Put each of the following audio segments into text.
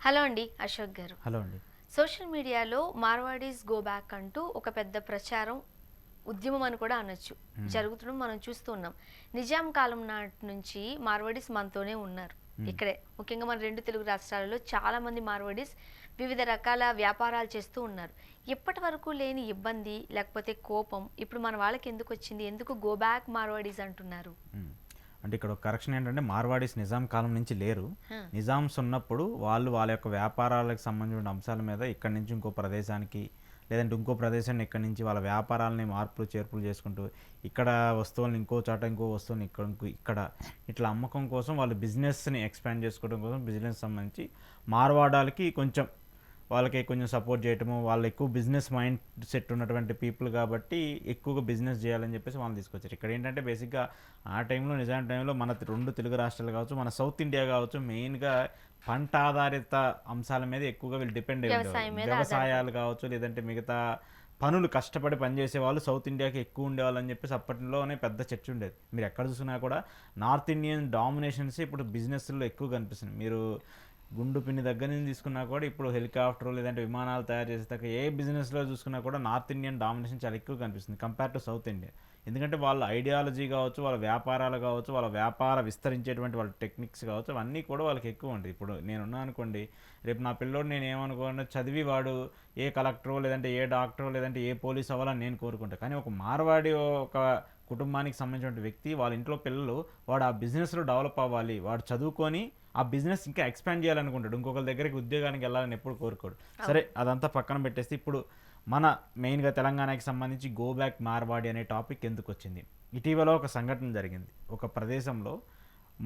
Hello అండి Ashok garu. Hello అండి. Social మీడియాలో మార్వాడీస్ గో బ్యాక్ అంటూ ఒక పెద్ద ప్రచారం, ఉద్యమం అని కూడా అనొచ్చు. హ్మ్. జరుగుతుండడం మనం చూస్తూ ఉన్నాం. నిజాం కాలం నాటి నుంచి మార్వాడీస్ మనతోనే ఉన్నారు. హ్మ్. ఇక్కడే ముఖ్యంగా మన 2 తెలుగు రాష్ట్రాలలో చాలా మంది మార్వాడీస్ వివిధ రకాల వ్యాపారాలు చేస్తూ ఉన్నారు. ఇప్పటి వరకు లేని ఇబ్బంది లేకపోతే కోపం ఇప్పుడు మన వాళ్ళకి ఎందుకొచ్చింది? ఎందుకు గో బ్యాక్ మార్వాడీస్ అంటున్నారు? హ్మ్. అంటే ఇక్కడ ఒక కరెక్షన్ ఏంటంటే మార్వాడీస్ నిజాం కాలం నుంచి లేరు. హా! నిజామ్స్ ఉన్నప్పుడు వాళ్ళు వాళ్ళ యొక్క వ్యాపారాలకు సంబంధించిన అంశాల మీద ఇక్కడి నుంచి ఇంకో ప్రదేశానికి లేదంటే ఇంకో ప్రదేశాన్ని ఇక్కడి నుంచి వాళ్ళ వ్యాపారాలని మార్పులు చేర్పులు చేసుకుంటూ ఇక్కడ వస్తువులను ఇంకో చోట ఇంకో వస్తువుని ఇక్కడ ఇట్లా అమ్మకం కోసం వాళ్ళు బిజినెస్ని ఎక్స్పాండ్ చేసుకోవడం కోసం బిజినెస్ సంబంధించి మార్వాడాలకి కొంచెం వాళ్ళకి కొంచెం సపోర్ట్ చేయటము, వాళ్ళు ఎక్కువ బిజినెస్ మైండ్ సెట్ ఉన్నటువంటి పీపుల్ కాబట్టి ఎక్కువగా బిజినెస్ చేయాలని చెప్పేసి వాళ్ళని తీసుకొచ్చారు. ఇక్కడ ఏంటంటే బేసిక్గా ఆ టైంలో నిజాం టైంలో మన 2 తెలుగు రాష్ట్రాలు కావచ్చు, మన సౌత్ ఇండియా కావచ్చు, మెయిన్గా పంట ఆధారిత అంశాల మీద ఎక్కువగా వీళ్ళు డిపెండ్ అయ్యి ఉండేవాళ్ళు. వ్యవసాయం మీద వ్యవసాయాలు ఆధారపడి. కావచ్చు లేదంటే మిగతా పనులు కష్టపడి పనిచేసే వాళ్ళు సౌత్ ఇండియాకి ఎక్కువ ఉండేవాళ్ళు అని చెప్పేసి అప్పట్లోనే పెద్ద చర్చ ఉండేది. మీరు ఎక్కడ చూసినా కూడా నార్త్ ఇండియన్ డామినేషన్స్ ఇప్పుడు బిజినెస్లో ఎక్కువ కనిపిస్తుంది. మీరు గుండు పిన్ని దగ్గర నుంచి తీసుకున్నా కూడా ఇప్పుడు హెలికాప్టర్ లేదంటే విమానాలు తయారు చేసేదాకా ఏ బిజినెస్లో చూసుకున్నా కూడా నార్త్ ఇండియన్ డామినేషన్ చాలా ఎక్కువ కనిపిస్తుంది కంపేర్ టు సౌత్ ఇండియా. ఎందుకంటే వాళ్ళ ఐడియాలజీ కావచ్చు, వాళ్ళ వ్యాపారాలు కావచ్చు, వాళ్ళ వ్యాపార విస్తరించేటువంటి వాళ్ళ టెక్నిక్స్ కావచ్చు, అవన్నీ కూడా వాళ్ళకి ఎక్కువ ఉంటాయి. ఇప్పుడు నేనున్నా అనుకోండి, రేపు నా పిల్లోడు నేను ఏమనుకోను చదివి వాడు ఏ కలెక్టరో లేదంటే ఏ డాక్టరో లేదంటే ఏ పోలీస్ అవ్వాలని నేను కోరుకుంటాను. కానీ ఒక మార్వాడి ఒక కుటుంబానికి సంబంధించిన వ్యక్తి వాళ్ళ ఇంట్లో పిల్లలు వాడు ఆ బిజినెస్లో డెవలప్ అవ్వాలి, వాడు చదువుకొని ఆ బిజినెస్ ఇంకా ఎక్స్పాండ్ చేయాలనుకుంటాడు, ఇంకొకరి దగ్గరికి ఉద్యోగానికి వెళ్ళాలని ఎప్పుడు కోరుకోడు. సరే అదంతా పక్కన పెట్టేస్తే ఇప్పుడు మన మెయిన్గా తెలంగాణకి సంబంధించి గో బ్యాక్ మార్వాడి అనే టాపిక్ ఎందుకు వచ్చింది? ఇటీవల ఒక సంఘటన జరిగింది. ఒక ప్రదేశంలో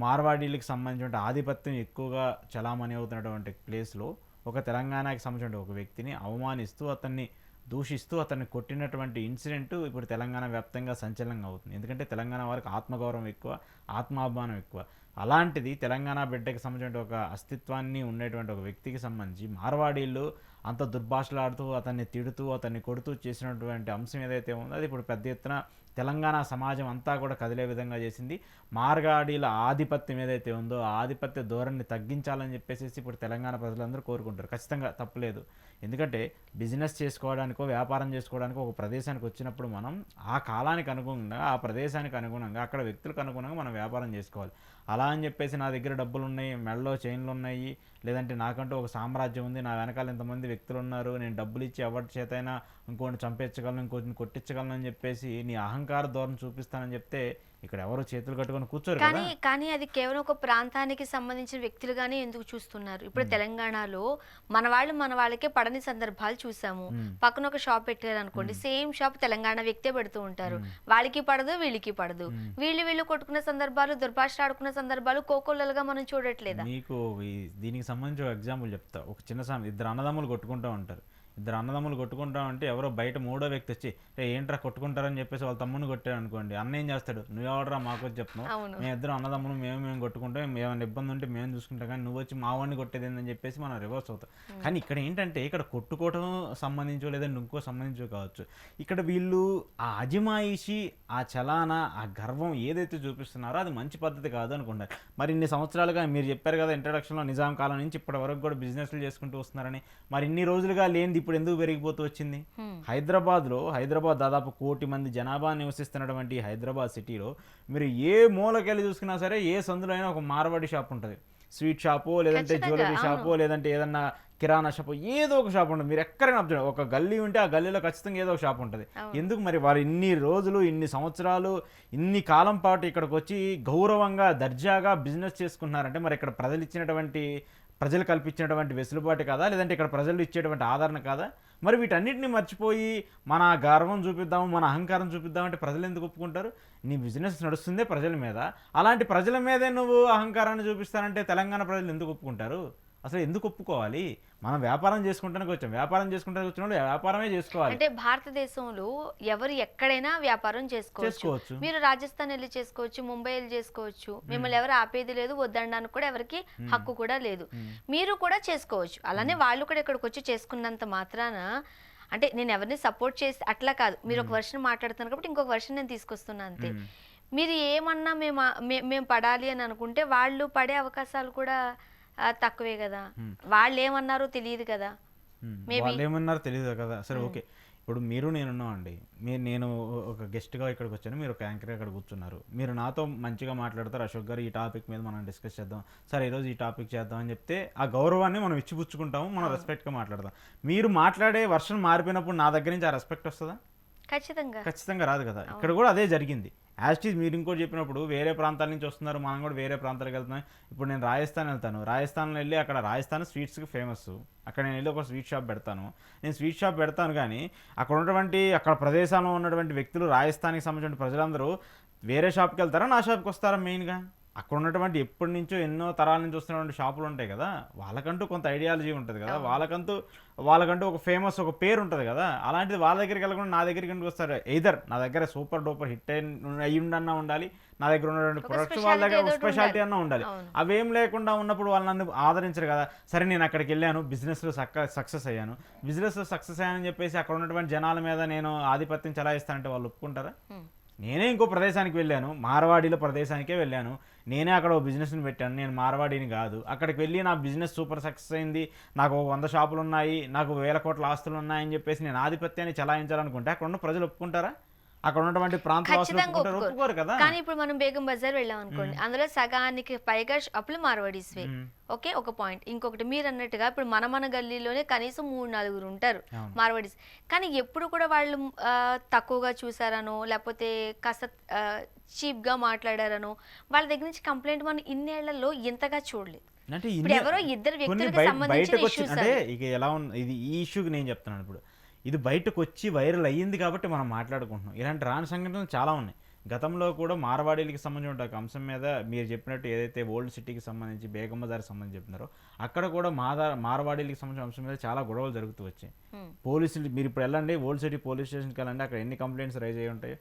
మార్వాడీలకు సంబంధించిన ఆధిపత్యం ఎక్కువగా చలామణి అవుతున్నటువంటి ప్లేస్లో ఒక తెలంగాణకి సంబంధించిన ఒక వ్యక్తిని అవమానిస్తూ అతన్ని దూషిస్తూ అతన్ని కొట్టినటువంటి ఇన్సిడెంట్ ఇప్పుడు తెలంగాణ వ్యాప్తంగా సంచలనంగా అవుతుంది. ఎందుకంటే తెలంగాణ వారికి ఆత్మగౌరవం ఎక్కువ, ఆత్మాభిమానం ఎక్కువ. అలాంటిది తెలంగాణ బిడ్డకి సంబంధించిన ఒక అస్తిత్వాన్ని ఉండేటువంటి ఒక వ్యక్తికి సంబంధించి మార్వాడీళ్ళు అంత దుర్భాషలాడుతూ అతన్ని తిడుతూ అతన్ని కొడుతూ చేసినటువంటి అంశం ఏదైతే ఉందో అది ఇప్పుడు పెద్ద ఎత్తున తెలంగాణ సమాజం అంతా కూడా కదిలే విధంగా చేసింది. మార్వాడీల ఆధిపత్యం ఏదైతే ఉందో ఆ ఆధిపత్య ధోరణిని తగ్గించాలని చెప్పేసి ఇప్పుడు తెలంగాణ ప్రజలందరూ కోరుకుంటారు. ఖచ్చితంగా తప్పలేదు. ఎందుకంటే బిజినెస్ చేసుకోవడానికో వ్యాపారం చేసుకోవడానికో ఒక ప్రదేశానికి వచ్చినప్పుడు మనం ఆ కాలానికి అనుగుణంగా ఆ ప్రదేశానికి అనుగుణంగా అక్కడ వ్యక్తులకు అనుగుణంగా మనం వ్యాపారం చేసుకోవాలి. అలా అని చెప్పేసి నా దగ్గర డబ్బులు ఉన్నాయి, మెడలో చైన్లు ఉన్నాయి, లేదంటే నాకంటూ ఒక సామ్రాజ్యం ఉంది, నా వెనకాల ఇంతమంది వ్యక్తులు ఉన్నారు, నేను డబ్బులు ఇచ్చి ఎవరి చేతైనా ఇంకోటి చంపించగలను ఇంకోటిని కొట్టించగలను అని చెప్పేసి నీ అహంకార ధోరణి చూపిస్తానని చెప్తే ఇక్కడ ఎవరు చేతులు కట్టుకొని కూర్చోరు కదా. కానీ అది కేవలం ఒక ప్రాంతానికి సంబంధించిన వ్యక్తులుగానే ఎందుకు చూస్తున్నారు? ఇప్పుడు తెలంగాణలో మన వాళ్ళకే పడని సందర్భాలు చూసాము. పక్కన ఒక షాప్ పెట్టారనుకోండి, సేమ్ షాప్ తెలంగాణ వ్యక్తే పెడుతూ ఉంటారు. వాళ్ళకి పడదు, వీళ్ళకి పడదు. వీళ్ళు కొట్టుకున్న సందర్భాలు, దుర్భాష ఆడుకున్న సందర్భాలు కోకొల్లలుగా మనం చూడట్లేదా? మీకు దీనికి సంబంధించి ఒక ఎగ్జాంపుల్ చెప్తా. ఒక చిన్న ఇద్దరు అన్నదమ్ములు కొట్టుకుంటూ ఉంటారు. ఇద్దరు అన్నదమ్ములు కొట్టుకుంటామంటే ఎవరో బయట మూడో వ్యక్తి వచ్చి ఏంట్రా కొట్టుకుంటారని చెప్పేసి వాళ్ళ తమ్ముని కొట్టాడు అనుకోండి, అన్న ఏం చేస్తాడు? నువ్వెవడరా మాకు వచ్చి చెప్తున్నావు, మేము ఇద్దరు అన్నదమ్ములు మేము కొట్టుకుంటాం, ఏమైనా ఇబ్బంది ఉంటే మేము చూసుకుంటాం, కానీ నువ్వు వచ్చి మా వాడిని కొట్టేది ఏందని చెప్పేసి మనం రివర్స్ అవుతాం. కానీ ఇక్కడ ఏంటంటే ఇక్కడ కొట్టుకోవటం సంబంధించో లేదంటే ఇంకో సంబంధించో కావచ్చు, ఇక్కడ వీళ్ళు ఆ అజమాయిషి ఆ చలానా ఆ గర్వం ఏదైతే చూపిస్తున్నారో అది మంచి పద్ధతి కాదు అనుకుంటారు. మరి ఇన్ని సంవత్సరాలుగా మీరు చెప్పారు కదా ఇంట్రడక్షన్లో నిజాం కాలం నుంచి ఇప్పటి వరకు కూడా బిజినెస్లు చేసుకుంటూ వస్తున్నారని, మరి ఇన్ని రోజులుగా లేనిది ఇప్పుడు ఎందుకు పెరిగిపోతూ వచ్చింది? హైదరాబాద్ దాదాపు 1 కోటి మంది జనాభా నివసిస్తున్నటువంటి హైదరాబాద్ సిటీలో మీరు ఏ మూలకెళ్ళి చూసుకున్నా సరే ఏ సందులో అయినా ఒక మార్వాడి షాప్ ఉంటుంది. స్వీట్ షాపో లేదంటే జ్యువెలరీ షాపో లేదంటే ఏదన్నా కిరాణా షాపు ఏదో ఒక షాప్ ఉంటుంది. మీరు ఎక్కడైనా అబ్జర్వ్, ఒక గల్లీ ఉంటే ఆ గల్లీలో ఖచ్చితంగా ఏదో ఒక షాప్ ఉంటుంది. ఎందుకు మరి వారు ఇన్ని రోజులు ఇన్ని సంవత్సరాలు ఇన్ని కాలం పాటు ఇక్కడికి వచ్చి గౌరవంగా దర్జాగా బిజినెస్ చేసుకుంటున్నారంటే మరి ఇక్కడ ప్రజలు కల్పించినటువంటి వెసులుబాటు కాదా, లేదంటే ఇక్కడ ప్రజలు ఇచ్చేటువంటి ఆదరణ కాదా? మరి వీటన్నిటిని మర్చిపోయి మన గర్వం చూపిద్దాము, మన అహంకారం చూపిద్దామంటే ప్రజలు ఎందుకు ఒప్పుకుంటారు? నీ బిజినెస్ నడుస్తుందే ప్రజల మీద, అలాంటి ప్రజల మీదే నువ్వు అహంకారాన్ని చూపిస్తానంటే తెలంగాణ ప్రజలు ఎందుకు ఒప్పుకుంటారు? అసలు ఎందుకు ఒప్పుకోవాలి? మనం వ్యాపారం చేసుకుంటానికి వచ్చాం, వ్యాపారం చేసుకుంటానికి వచ్చిన వాళ్ళు వ్యాపారమే చేసుకోవాలి. అంటే భారతదేశంలో ఎవరు ఎక్కడైనా వ్యాపారం చేసుకోవచ్చు. మీరు రాజస్థాన్ వెళ్ళి చేసుకోవచ్చు, ముంబై వెళ్ళి చేసుకోవచ్చు. మిమ్మల్ని ఎవరు ఆపేది లేదు, వద్దనడానికి కూడా ఎవరికి హక్కు కూడా లేదు. మీరు కూడా చేసుకోవచ్చు. అలానే వాళ్ళు కూడా ఇక్కడికి వచ్చి చేసుకున్నంత మాత్రాన అంటే నేను ఎవరిని సపోర్ట్ చేసి అట్లా కాదు. మీరు ఒక వర్షన్ మాట్లాడుతున్నారు కాబట్టి ఇంకొక వర్షన్ నేను తీసుకొస్తున్నా అంతే. మీరు ఏమన్నా మేము పడాలి అని అనుకుంటే వాళ్ళు పడే అవకాశాలు కూడా తక్కువే కదా, వాళ్ళు ఏమన్నారో తెలియదు కదా. వాళ్ళు ఏమన్నారో తెలియదు కదా. సరే ఓకే, ఇప్పుడు మీరు నేనున్నామండి, నేను ఒక గెస్ట్గా ఇక్కడికి వచ్చాను, మీరు ఒక యాంకర్గా ఇక్కడ కూర్చున్నారు, మీరు నాతో మంచిగా మాట్లాడతారు, అశోక్ గారు ఈ టాపిక్ మీద మనం డిస్కస్ చేద్దాం, సరే ఈరోజు ఈ టాపిక్ చేద్దాం అని చెప్తే ఆ గౌరవాన్ని మనం ఇచ్చిపుచ్చుకుంటాము, మనం రెస్పెక్ట్గా మాట్లాడదాం. మీరు మాట్లాడే వర్షన్ మారిపోయినప్పుడు నా దగ్గర నుంచి ఆ రెస్పెక్ట్ వస్తుందా? ఖచ్చితంగా రాదు కదా. ఇక్కడ కూడా అదే జరిగింది. యాస్టీజ్ మీరు ఇంకోటి చెప్పినప్పుడు వేరే ప్రాంతాల నుంచి వస్తున్నారు, మనం కూడా వేరే ప్రాంతాలకు వెళ్తున్నాం. ఇప్పుడు నేను రాజస్థాన్ వెళ్తాను, రాజస్థాన్లో వెళ్ళి అక్కడ రాజస్థాన్ స్వీట్స్కి ఫేమస్, అక్కడ నేను వెళ్ళి ఒక స్వీట్ షాప్ పెడతాను, నేను స్వీట్ షాప్ పెడతాను, కానీ అక్కడ ప్రదేశాల్లో ఉన్నటువంటి వ్యక్తులు, రాజస్థాన్కి సంబంధించిన ప్రజలందరూ వేరే షాప్కి వెళ్తారా, నా షాప్కి వస్తారా? మెయిన్గా అక్కడ ఉన్నటువంటి ఎప్పటి నుంచో ఎన్నో తరాల నుంచి వస్తున్నటువంటి షాపులు ఉంటాయి కదా, వాళ్ళకంటూ కొంత ఐడియాలజీ ఉంటుంది కదా, వాళ్ళకంటూ ఒక ఫేమస్ ఒక పేరు ఉంటుంది కదా. అలాంటిది వాళ్ళ దగ్గరికి వెళ్ళకుండా నా దగ్గరికి ఎందుకు వస్తారు? ఎయిదర్ నా దగ్గర సూపర్ డూపర్ హిట్ అయ్యిండన్నా ఉండాలి, నా దగ్గర ఉన్నటువంటి ప్రొడక్ట్స్ వాళ్ళ దగ్గర ఒక స్పెషాలిటీ అన్నా ఉండాలి. అవేం లేకుండా ఉన్నప్పుడు వాళ్ళు నన్ను ఆదరించరు కదా. సరే నేను అక్కడికి వెళ్ళాను, బిజినెస్లో సక్సెస్ అయ్యాను, అని చెప్పేసి అక్కడ ఉన్నటువంటి జనాల మీద నేను ఆధిపత్యం చెలాయిస్తానంటే వాళ్ళు ఒప్పుకుంటారా? నేనే ఇంకో ప్రదేశానికి వెళ్ళాను, మార్వాడీలో ప్రదేశానికే వెళ్ళాను, నేనే అక్కడ ఓ బిజినెస్ని పెట్టాను, నేను మార్వాడీని కాదు, అక్కడికి వెళ్ళి నా బిజినెస్ సూపర్ సక్సెస్ అయింది, నాకు 100 షాపులు ఉన్నాయి, నాకు 1000 కోట్ల ఆస్తులు ఉన్నాయని చెప్పేసి నేను ఆధిపత్యాన్ని చెలాయించాలనుకుంటే అక్కడ ఉన్న ప్రజలు ఒప్పుకుంటారా? అక్కడ ఉన్నటువంటి ఒప్పుకోరు కదా. కానీ ఇప్పుడు మనం బేగం బజార్ వెళ్ళాం అనుకోండి, అందులో సగానికి పైగా షాపులు మార్వాడీస్వే. ఓకే, ఒక పాయింట్. ఇంకొకటి మీరు అన్నట్టుగా ఇప్పుడు మన గల్లీలోనే కనీసం 3-4 ఉంటారు మార్వాడీస్, కానీ ఎప్పుడు కూడా వాళ్ళు తక్కువగా చూసారనో లేకపోతే కాస్త చీప్ గా మాట్లాడారనో వాళ్ళ దగ్గర నుంచి కంప్లైంట్ మనం ఇన్నేళ్లలో ఇంతగా చూడలేదు. అంటే ఎవరో ఇద్దరు వ్యక్తులకు సంబంధించిన ఎలా ఉంది ఇది, ఈ ఇష్యూకి నేను చెప్తున్నాను, ఇప్పుడు ఇది బయటకు వచ్చి వైరల్ అయ్యింది కాబట్టి మనం మాట్లాడుకుంటున్నాం. ఇలాంటి రాని సంఘటనలు చాలా ఉన్నాయి. గతంలో కూడా మార్వాడీలకి సంబంధించిన ఒక అంశం మీద మీరు చెప్పినట్టు ఏదైతే ఓల్డ్ సిటీకి సంబంధించి బేగం బజార్కి సంబంధించి చెప్తున్నారో అక్కడ కూడా మార్వాడీలకి సంబంధించిన అంశం మీద చాలా గొడవలు జరుగుతూ వచ్చాయి. పోలీసులు మీరు ఇప్పుడు వెళ్ళండి, ఓల్డ్ సిటీ పోలీస్ స్టేషన్కి వెళ్ళండి, అక్కడ ఎన్ని కంప్లైంట్స్ రైజ్ అయ్యి ఉంటాయి,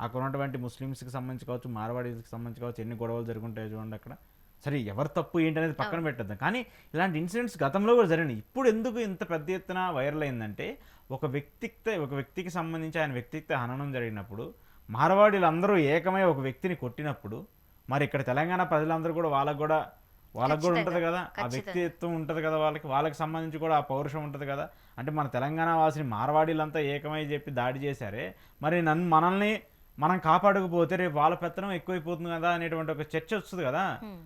అక్కడ ఉన్నటువంటి ముస్లిమ్స్కి సంబంధించి కావచ్చు, మార్వాడీలకి సంబంధించి కావచ్చు, ఎన్ని గొడవలు జరుగుంటాయో చూడండి అక్కడ. సరే ఎవరు తప్పు ఏంటనేది పక్కన పెట్టద్దాం, కానీ ఇలాంటి ఇన్సిడెంట్స్ గతంలో కూడా జరిగినాయి. ఇప్పుడు ఎందుకు ఇంత పెద్ద ఎత్తున వైరల్ అయిందంటే ఒక వ్యక్తికి సంబంధించి ఆయన వ్యక్తిత్వ హననం జరిగినప్పుడు మార్వాడీలు అందరూ ఏకమై ఒక వ్యక్తిని కొట్టినప్పుడు మరి ఇక్కడ తెలంగాణ ప్రజలందరూ కూడా వాళ్ళకు కూడా ఉంటుంది కదా, ఆ వ్యక్తిత్వం ఉంటుంది కదా, వాళ్ళకి సంబంధించి కూడా ఆ పౌరుషం ఉంటుంది కదా. అంటే మన తెలంగాణ వాసిని మార్వాడీలంతా ఏకమై చెప్పి దాడి చేశారే, మరి మనల్ని మనం కాపాడకపోతే రేపు వాళ్ళ పెత్తనం ఎక్కువైపోతుంది కదా అనేటువంటి ఒక చర్చ వస్తుంది కదా.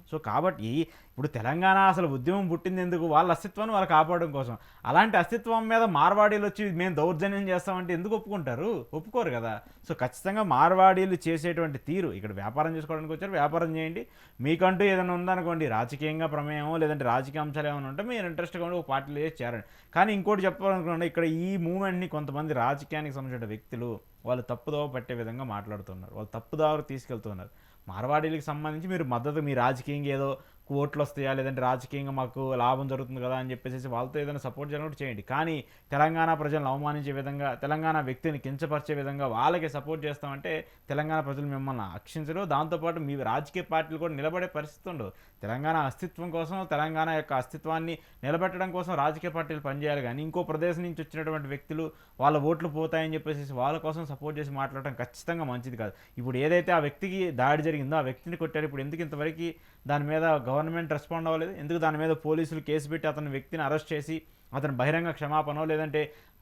సో కాబట్టి ఇప్పుడు తెలంగాణ అసలు ఉద్యమం పుట్టింది ఎందుకు? వాళ్ళ అస్తిత్వాన్ని వాళ్ళు కాపాడడం కోసం. అలాంటి అస్తిత్వం మీద మార్వాడీలు వచ్చి మేము దౌర్జన్యం చేస్తామంటే ఎందుకు ఒప్పుకుంటారు? ఒప్పుకోరు కదా. సో ఖచ్చితంగా మార్వాడీలు చేసేటువంటి తీరు, ఇక్కడ వ్యాపారం చేసుకోవడానికి వచ్చారు, వ్యాపారం చేయండి, మీకంటూ ఏదైనా ఉందనుకోండి, రాజకీయంగా ప్రమేయమో లేదంటే రాజకీయ అంశాలు ఏమైనా ఉంటే మీరు ఇంట్రెస్ట్గా ఉండి ఒక పార్టీలో చేసి చేరండి. కానీ ఇంకోటి చెప్పాలనుకున్నా, ఇక్కడ ఈ మూమెంట్ని కొంతమంది రాజకీయానికి సంబంధించిన వ్యక్తులు వాళ్ళు తప్పుదోవ పట్టే విధంగా మాట్లాడుతున్నారు, వాళ్ళు తప్పుదారు తీసుకెళ్తున్నారు. మార్వాడీలకు సంబంధించి మీరు మద్దతు, మీ రాజకీయంగా ఏదో ఓట్లు వస్తాయా లేదంటే రాజకీయంగా మాకు లాభం జరుగుతుంది కదా అని చెప్పేసి వాళ్ళతో ఏదైనా సపోర్ట్ చేయడం చేయండి, కానీ తెలంగాణ ప్రజలను అవమానించే విధంగా, తెలంగాణ వ్యక్తిని కించపరిచే విధంగా వాళ్ళకి సపోర్ట్ చేస్తామంటే తెలంగాణ ప్రజలు మిమ్మల్ని అక్షించరు. దాంతోపాటు మీ రాజకీయ పార్టీలు కూడా నిలబడే పరిస్థితి ఉండదు. తెలంగాణ అస్తిత్వం కోసం, తెలంగాణ యొక్క అస్తిత్వాన్ని నిలబెట్టడం కోసం రాజకీయ పార్టీలు పనిచేయాలి, కానీ ఇంకో ప్రదేశం నుంచి వచ్చినటువంటి వ్యక్తులు వాళ్ళ ఓట్లు పోతాయని చెప్పేసి వాళ్ళ కోసం సపోర్ట్ చేసి మాట్లాడటం ఖచ్చితంగా మంచిది కాదు. ఇప్పుడు ఏదైతే ఆ వ్యక్తికి దాడి జరిగిందో ఆ వ్యక్తిని కొట్టారు, ఇప్పుడు ఎందుకు ఇంతవరకు దాని మీద గవర్నమెంట్ రెస్పాండ్ అవ్వలేదు? ఎందుకు దాని మీద పోలీసులు కేసు పెట్టి అతని వ్యక్తిని అరెస్ట్ చేసి అతను బహిరంగ క్షమాపణ లేదంటే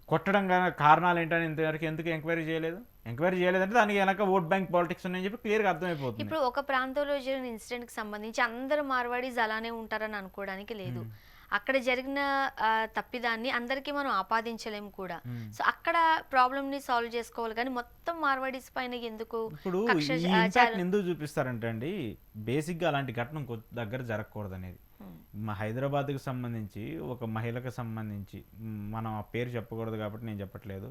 కొట్టడం కారణాలు ఏంటని ఇంతవరకు ఎందుకు ఎంక్వైరీ చేయలేదు? ఎంక్వైరీ చేయలేదంటే దానికి వెనక ఓట్ బ్యాంక్ పాలిటిక్స్ ఉన్నాయని చెప్పి క్లియర్గా అర్థమైపోతుంది. ఇప్పుడు ఒక ప్రాంతంలో జరిగిన ఇన్సిడెంట్కి సంబంధించి అందరూ మార్వాడీస్ అలానే ఉంటారని అనుకోవడానికి లేదు. అక్కడ జరిగిన తప్పిదాన్ని అందరికీ మనం ఆపాదించలేము కూడా. సో అక్కడ ప్రాబ్లమ్ని సాల్వ్ చేసుకోవాలి, కానీ మొత్తం మార్వాడీస్ పైన ఎందుకు ఇప్పుడు ఎందుకు చూపిస్తారంటే అండి, బేసిక్గా అలాంటి ఘటన దగ్గర జరగకూడదు అనేది. మా హైదరాబాద్కి సంబంధించి ఒక మహిళకు సంబంధించి, మనం ఆ పేరు చెప్పకూడదు కాబట్టి నేను చెప్పట్లేదు,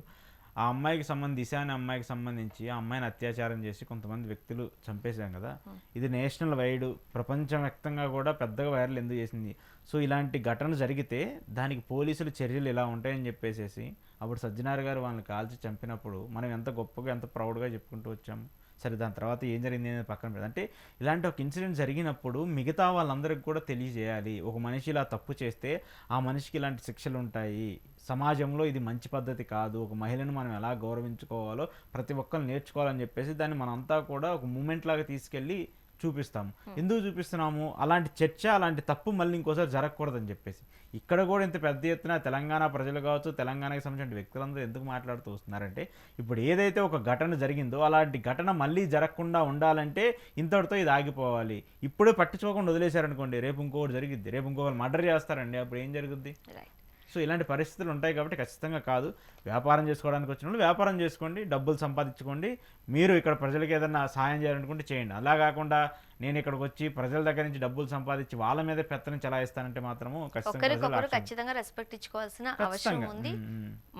ఆ అమ్మాయికి సంబంధించి, దిశ అనే అమ్మాయికి సంబంధించి ఆ అమ్మాయిని అత్యాచారం చేసి కొంతమంది వ్యక్తులు చంపేశాం కదా. ఇది నేషనల్ వైడ్, ప్రపంచవ్యాప్తంగా కూడా పెద్దగా వైరల్ ఎందుకు చేసింది? సో ఇలాంటి ఘటన జరిగితే దానికి పోలీసులు చర్యలు ఇలా ఉంటాయని చెప్పేసి అప్పుడు సజ్జనార్ గారు వాళ్ళని కాల్చి చంపినప్పుడు మనం ఎంత గొప్పగా, ఎంత ప్రౌడ్గా చెప్పుకుంటూ వచ్చాము. సరే దాని తర్వాత ఏం జరిగింది అనేది పక్కన పెడదాం. అంటే ఇలాంటి ఒక ఇన్సిడెంట్ జరిగినప్పుడు మిగతా వాళ్ళందరికీ కూడా తెలియజేయాలి, ఒక మనిషి ఇలా తప్పు చేస్తే ఆ మనిషికి ఇలాంటి శిక్షలు ఉంటాయి, సమాజంలో ఇది మంచి పద్ధతి కాదు, ఒక మహిళను మనం ఎలా గౌరవించుకోవాలో ప్రతి ఒక్కరు నేర్చుకోవాలని చెప్పేసి దాన్ని మనంతా కూడా ఒక మూమెంట్ లాగా తీసుకెళ్ళి చూపిస్తాము. ఎందుకు చూపిస్తున్నాము? అలాంటి చర్చ, అలాంటి తప్పు మళ్ళీ ఇంకోసారి జరగకూడదని చెప్పేసి. ఇక్కడ కూడా ఇంత పెద్ద ఎత్తున తెలంగాణ ప్రజలు కావచ్చు, తెలంగాణకి సంబంధించిన వ్యక్తులందరూ ఎందుకు మాట్లాడుతూ వస్తున్నారంటే, ఇప్పుడు ఏదైతే ఒక ఘటన జరిగిందో అలాంటి ఘటన మళ్ళీ జరగకుండా ఉండాలంటే ఇంతటితో ఇది ఆగిపోవాలి. ఇప్పుడే పట్టించుకోకుండా వదిలేశారనుకోండి, రేపు ఇంకొకటి జరిగిద్ది, రేపు ఇంకొకరు మర్డర్ చేస్తారండి, అప్పుడు ఏం జరుగుద్ది? సో ఇలాంటి పరిస్థితులు ఉంటాయి కాబట్టి ఖచ్చితంగా కాదు. వ్యాపారం చేసుకోవడానికి వచ్చిన వాళ్ళు వ్యాపారం చేసుకోండి, డబ్బులు సంపాదించుకోండి. మీరు ఇక్కడ ప్రజలకు ఏదైనా సాయం చేయాలనుకుంటే చేయండి. అలా కాకుండా నేను ఇక్కడికి వచ్చి ప్రజల దగ్గర నుంచి డబ్బులు సంపాదించి వాళ్ళ మీద పెత్తనం చలాయిస్తానంటే మాత్రము ఖచ్చితంగా రెస్పెక్ట్ ఇచ్చుకోవాల్సిన అవసరం ఉంది.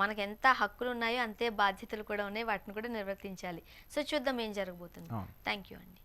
మనకి ఎంత హక్కులు ఉన్నాయో అంతే బాధ్యతలు కూడా ఉన్నాయి, వాటిని కూడా నిర్వర్తించాలి. సో చూద్దాం ఏం జరగబోతుంది. థ్యాంక్ యూ అండి.